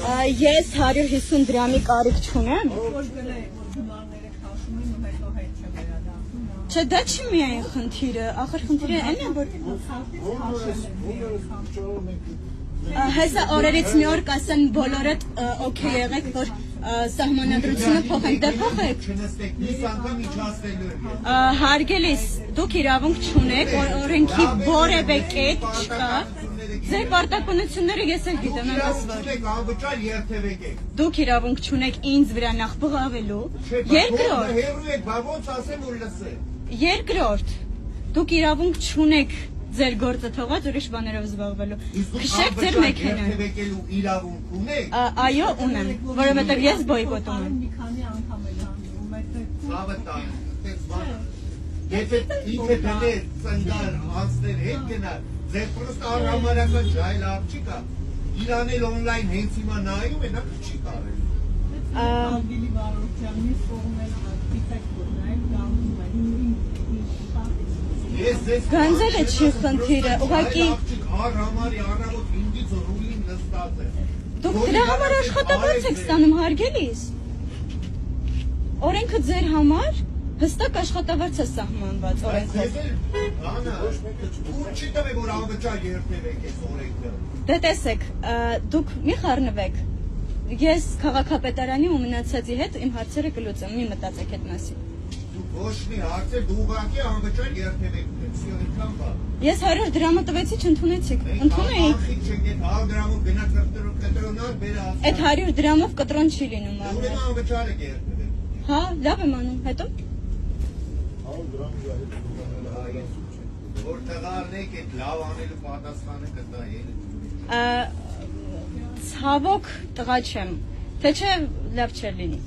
Ես 150 դրամի կարիք չունեմ։ Չէ, դա չի միայն խնդիրը, ախր խնդիրը այն է, որ հեսա օրերից մի օր կասեն բոլորդ օքեյ եղեք, որ սահմանադրությունը փոխենք, դե փոխեք։ Հարգելիս, դուք իրավունք չունեք, օրենքի որևէ կետ չկա։ Ձեր պարտականությունները ես էլ գիտեմ, եմ ասված։ Դուք իրավունք չունեք ինձ վրա նախ բղավելու։ Երկրորդ, դուք իրավունք չունեք ձեր գործը թողած ուրիշ բաներով զբաղվելու։ Քշեք ձեր մեքենան։ Այո, ունեմ, որովհետև ես բոյկոտում եմ։ Ձեր պրոստ առհամարական ժայլ աղջիկ է, իրանել օնլայն հենց հիմա նայում է, նա չի կարել։ Գանձերը չի խնդիրը, ուղղակի առհամարի առավոտ 5-ից ռուլին նստած է։ Դուք դրա համար աշխատավարձ եք ստանում, հարգելիս։ Օրենքը ձեր համար հստակ աշխատավարձ է սահմանված օրենքով։ Չի տվել, որ անվճար երթևեք այս օրենքը։ Դե տեսեք, դուք մի խառնվեք։ Ես քաղաքապետարանի ու մնացածի հետ իմ հարցերը կլուծեմ, մի մտածեք այդ մասին։ Ոչ մի հարցեր, դու ուղղակի անվճար երթևեք ունեցի, Ես 100 դրամը տվեցի, չընդունեցիք։ Ընդունեիք։ Այդ 100 դրամով կտրոն չի լինում։ Ուրեմն անվճար եք երթևեք։ Հա, լավ եմ անում, հետո։ Որ տղարնեք այդ լավ անելու պատասխանը կտա էլ։ Ցավոք տղա չեմ, թե չէ լավ չէր լինի։